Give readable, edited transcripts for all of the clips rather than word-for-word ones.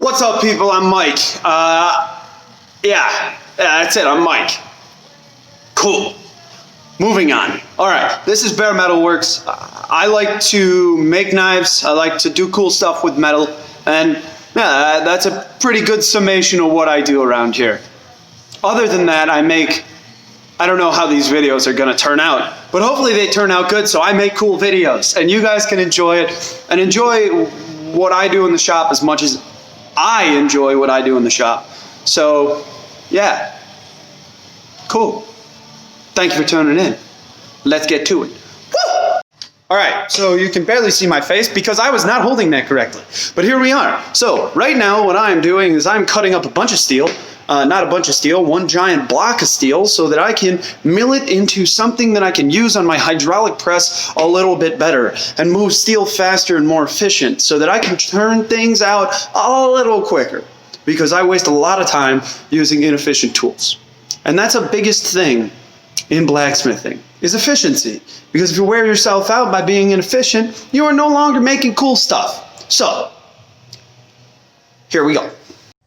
What's up, people? I'm Mike. Yeah, that's it. I'm Mike. Cool. Moving on. All right, this is Bear Metalworks. I like to make knives. I like to do cool stuff with metal, and yeah, that's a pretty good summation of what I do around here. Other than that, I don't know how these videos are gonna turn out, but hopefully they turn out good so I make cool videos and you guys can enjoy it and enjoy what I do in the shop as much as I enjoy what I do in the shop. So, yeah. Cool. Thank you for tuning in. Let's get to it. Woo! Alright, so you can barely see my face because I was not holding that correctly. But here we are. So, right now what I'm doing is I'm cutting up a bunch of steel. Not a bunch of steel, one giant block of steel so that I can mill it into something that I can use on my hydraulic press a little bit better and move steel faster and more efficient so that I can turn things out a little quicker because I waste a lot of time using inefficient tools. And that's the biggest thing in blacksmithing is efficiency, because if you wear yourself out by being inefficient, you are no longer making cool stuff. So, here we go.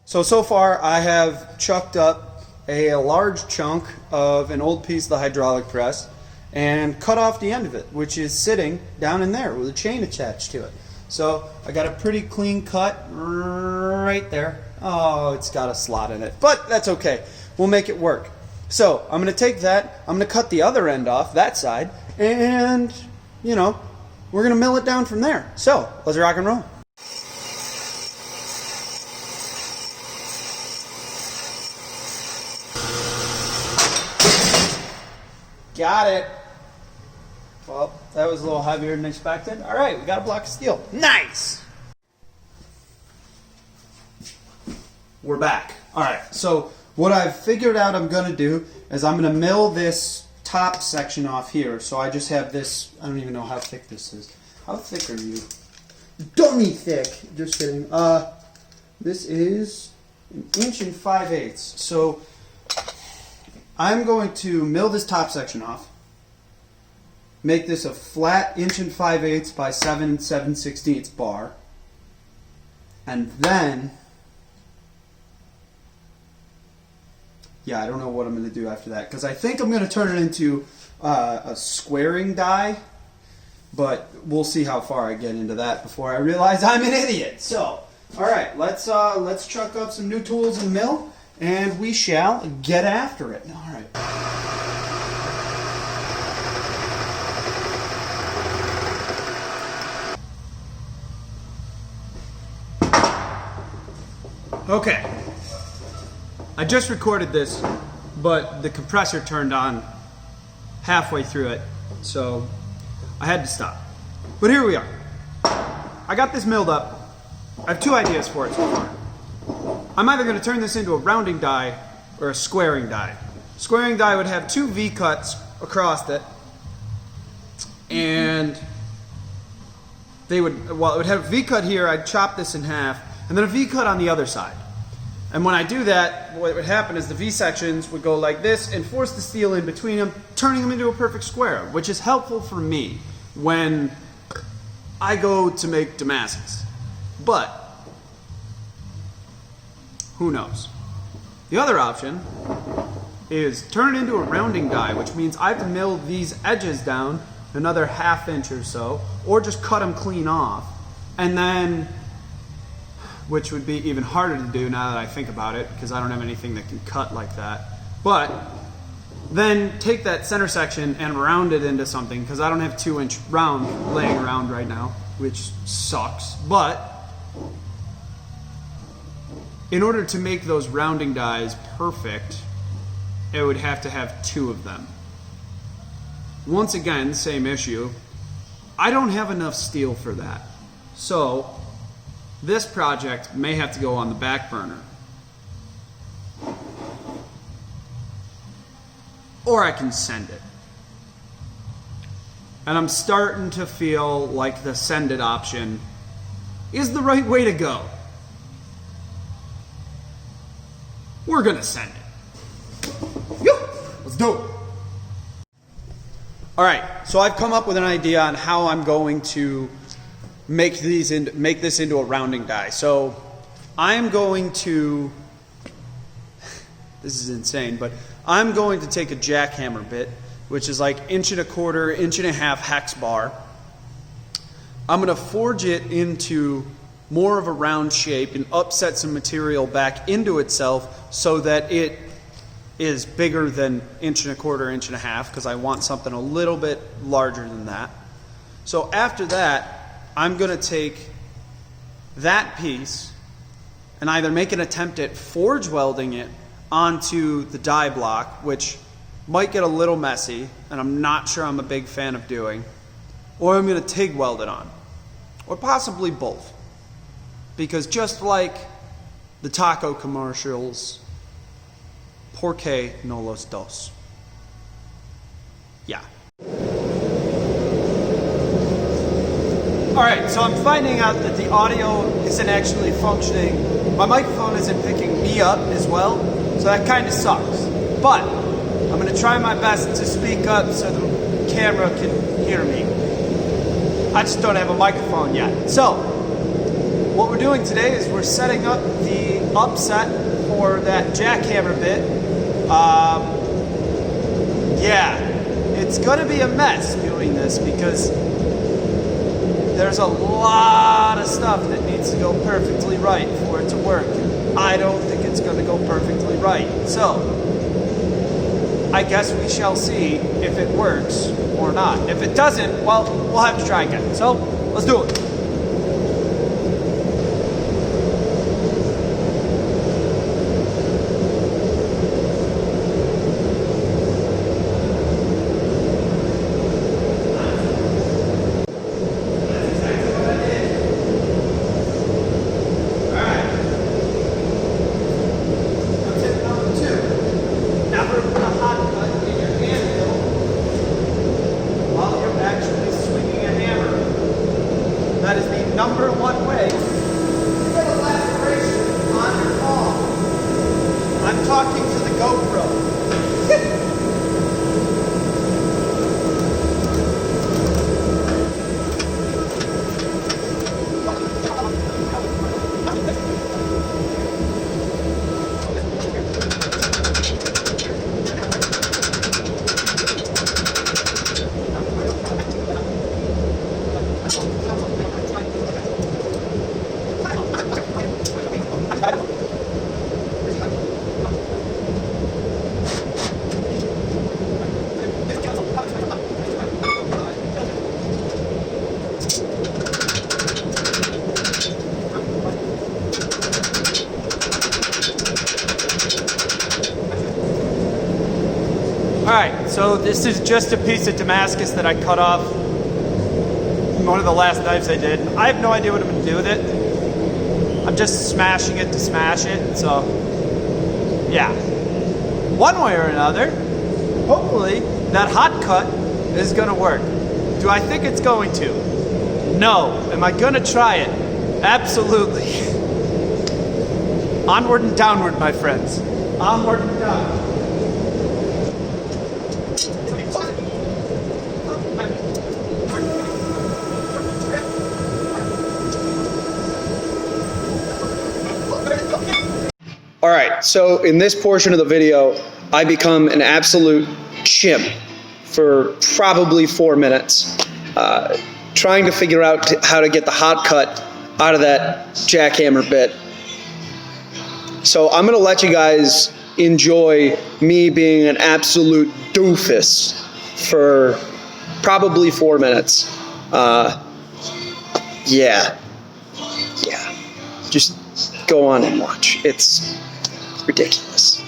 So far I have chucked up a large chunk of an old piece of the hydraulic press and cut off the end of it, which is sitting down in there with a chain attached to it. So I got a pretty clean cut right there. Oh, it's got a slot in it, but that's okay. We'll make it work. So I'm going to take that, I'm going to cut the other end off, that side, and, you know, we're going to mill it down from there. So let's rock and roll. Got it. Well, that was a little heavier than expected. All right, we got a block of steel. Nice. We're back. All right, so what I've figured out I'm going to do is I'm going to mill this top section off here. So I just have this, I don't even know how thick this is. How thick are you? Dummy thick. Just kidding. This is 1 5/8 inches. So I'm going to mill this top section off, make this a flat 1 5/8 inches by 7 7/16 bar, and then, yeah, I don't know what I'm going to do after that, because I think I'm going to turn it into a squaring die, but we'll see how far I get into that before I realize I'm an idiot. So, alright, let's chuck up some new tools and mill, and we shall get after it. All right. Okay. I just recorded this, but the compressor turned on halfway through it, so I had to stop. But here we are. I got this milled up. I have two ideas for it so far. I'm either going to turn this into a rounding die or a squaring die. Squaring die would have two V cuts across it, and it would have a V cut here. I'd chop this in half, and then a V cut on the other side. And when I do that, what would happen is the V sections would go like this and force the steel in between them, turning them into a perfect square, which is helpful for me when I go to make Damascus. But who knows? The other option is turn it into a rounding die, which means I have to mill these edges down another 1/2 inch or so, or just cut them clean off, and then, which would be even harder to do now that I think about it, because I don't have anything that can cut like that. But then take that center section and round it into something, because I don't have 2-inch round laying around right now, which sucks. But in order to make those rounding dies perfect, it would have to have 2 of them. Once again, same issue. I don't have enough steel for that. So this project may have to go on the back burner. Or I can send it. And I'm starting to feel like the send it option is the right way to go. We're gonna send it. Let's do it. All right, so I've come up with an idea on how I'm going to make this into a rounding die. So I'm going to, this is insane, but I'm going to take a jackhammer bit, which is like 1.25 inch, 1.5 hex bar. I'm going to forge it into more of a round shape and upset some material back into itself so that it is bigger than 1.25 inch, 1.5 because I want something a little bit larger than that. So after that, I'm going to take that piece and either make an attempt at forge welding it onto the die block, which might get a little messy, and I'm not sure I'm a big fan of doing, or I'm going to TIG weld it on, or possibly both. Because just like the taco commercials, ¿por qué no los dos? Yeah. Alright, so I'm finding out that the audio isn't actually functioning. My microphone isn't picking me up as well, so that kind of sucks. But I'm going to try my best to speak up so the camera can hear me. I just don't have a microphone yet. So, what we're doing today is we're setting up the upset for that jackhammer bit. Yeah, it's going to be a mess doing this because there's a lot of stuff that needs to go perfectly right for it to work. I don't think it's going to go perfectly right. So, I guess we shall see if it works or not. If it doesn't, well, we'll have to try again. So, let's do it. That is the number one way to get a laceration on your palm. I'm talking to the GoPro. Alright, so this is just a piece of Damascus that I cut off one of the last knives I did. I have no idea what I'm going to do with it. I'm just smashing it to smash it, so yeah. One way or another, hopefully that hot cut is going to work. Do I think it's going to? No. Am I going to try it? Absolutely. Onward and downward, my friends. Onward and downward. All right, so in this portion of the video, I become an absolute chimp for probably 4 minutes, trying to figure out how to get the hot cut out of that jackhammer bit. So I'm gonna let you guys enjoy me being an absolute doofus for probably 4 minutes. Yeah, just go on and watch. It's ridiculous.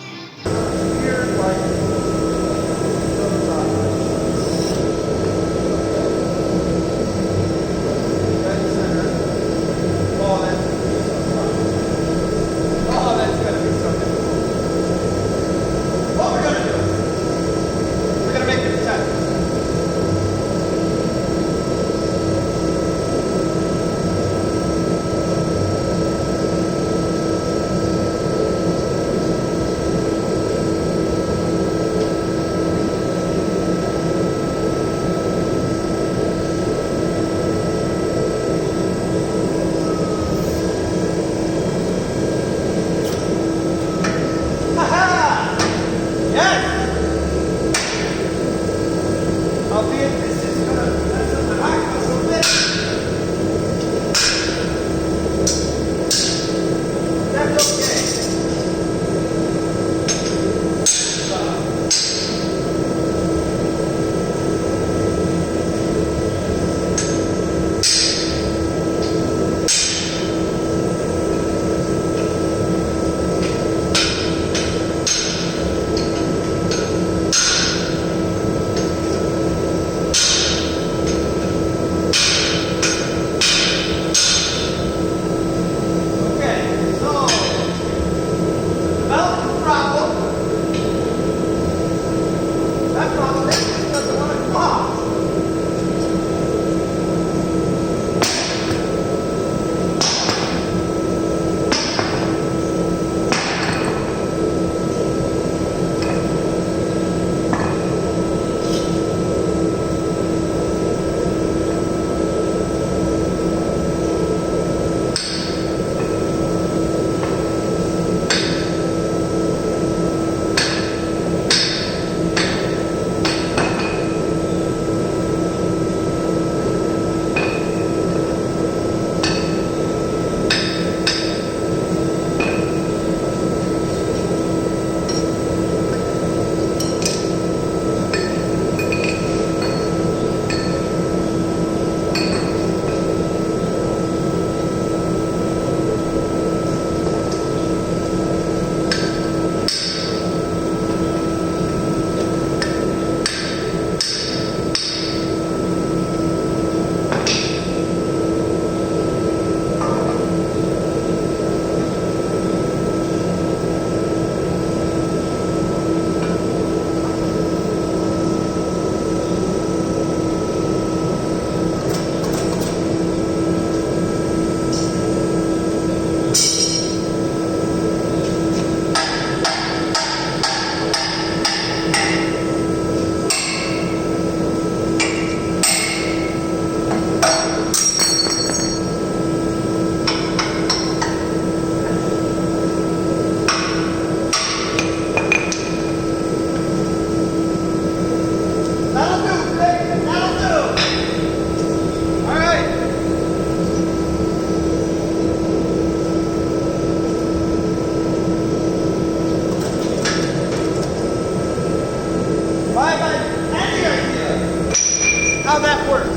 how that works.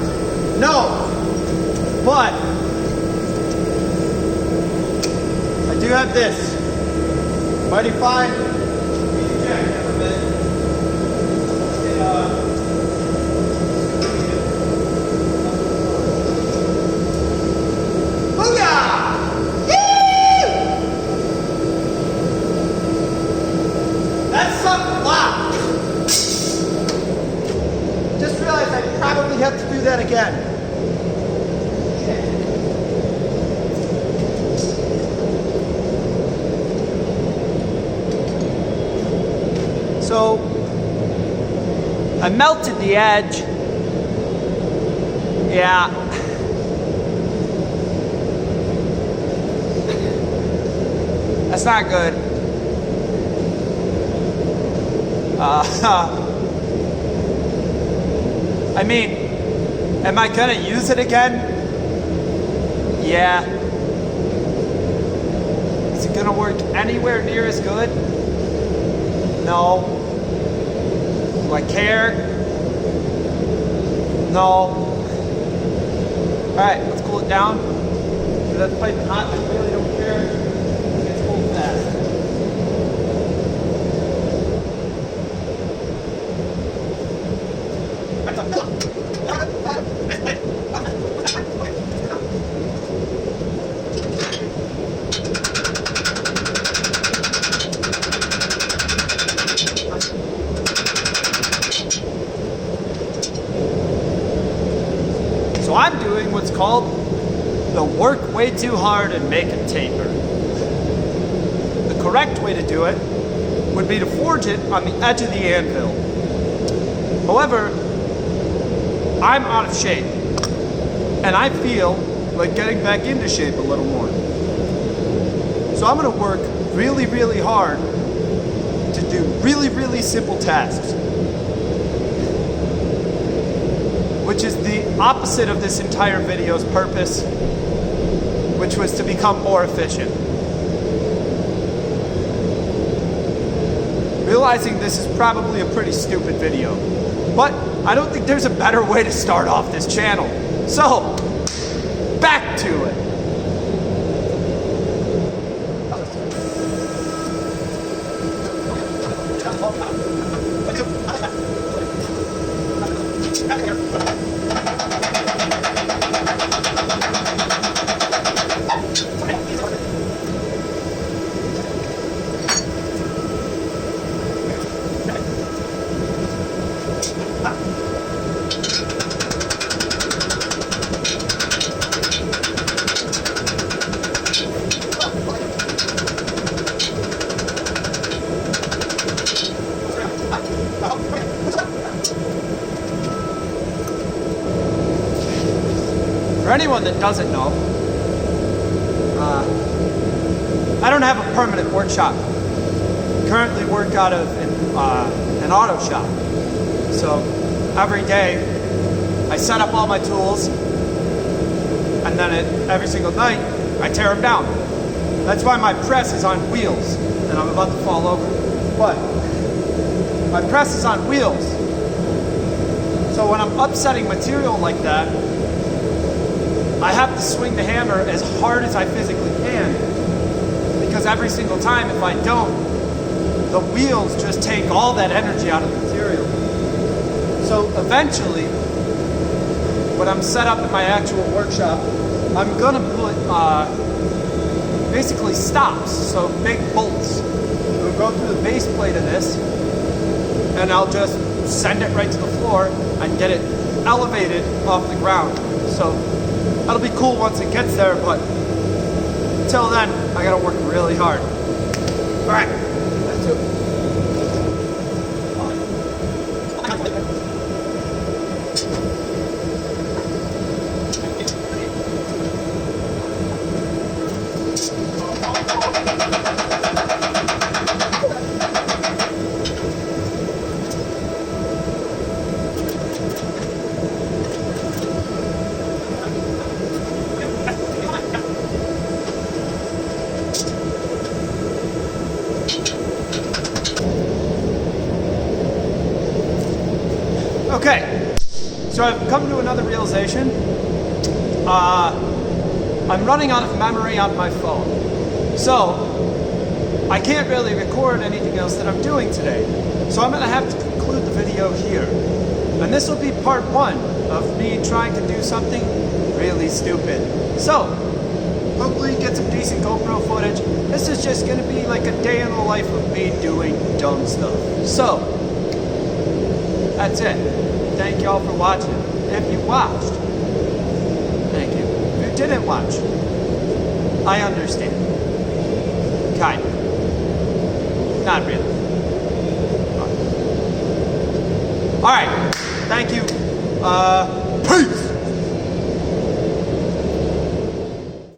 No. But I do have this. Mighty fine. Easy check here for a minute. Have to do that again. So I melted the edge. Yeah. That's not good. I mean, am I gonna use it again? Yeah. Is it gonna work anywhere near as good? No. Do I care? No. Alright, let's cool it down. If that's piping hot, I really don't care. It gets cold fast. So I'm doing what's called the work way too hard and make it taper. The correct way to do it would be to forge it on the edge of the anvil. However, I'm out of shape, and I feel like getting back into shape a little more. So I'm gonna work really, really hard to do really, really simple tasks, which is the opposite of this entire video's purpose, which was to become more efficient. Realizing this is probably a pretty stupid video, but I don't think there's a better way to start off this channel. So, back to it. For anyone that doesn't know, I don't have a permanent workshop. Currently work out of an auto shop. So every day I set up all my tools, and then every single night I tear them down. That's why my press is on wheels, and I'm about to fall over. But my press is on wheels. So when I'm upsetting material like that, I have to swing the hammer as hard as I physically can, because every single time, if I don't, the wheels just take all that energy out of the material. So eventually, when I'm set up in my actual workshop, I'm gonna put basically stops, so big bolts. It'll go through the base plate of this, and I'll just send it right to the floor and get it elevated off the ground. So that'll be cool once it gets there, but until then, I gotta work really hard. All right, let's do it. So I've come to another realization. I'm running out of memory on my phone. So I can't really record anything else that I'm doing today. So I'm gonna have to conclude the video here. And this will be part 1 of me trying to do something really stupid. So, hopefully get some decent GoPro footage. This is just gonna be like a day in the life of me doing dumb stuff. So, that's it. Thank y'all for watching. If you watched, thank you. If you didn't watch, I understand. Kind of. Not really. Alright, thank you.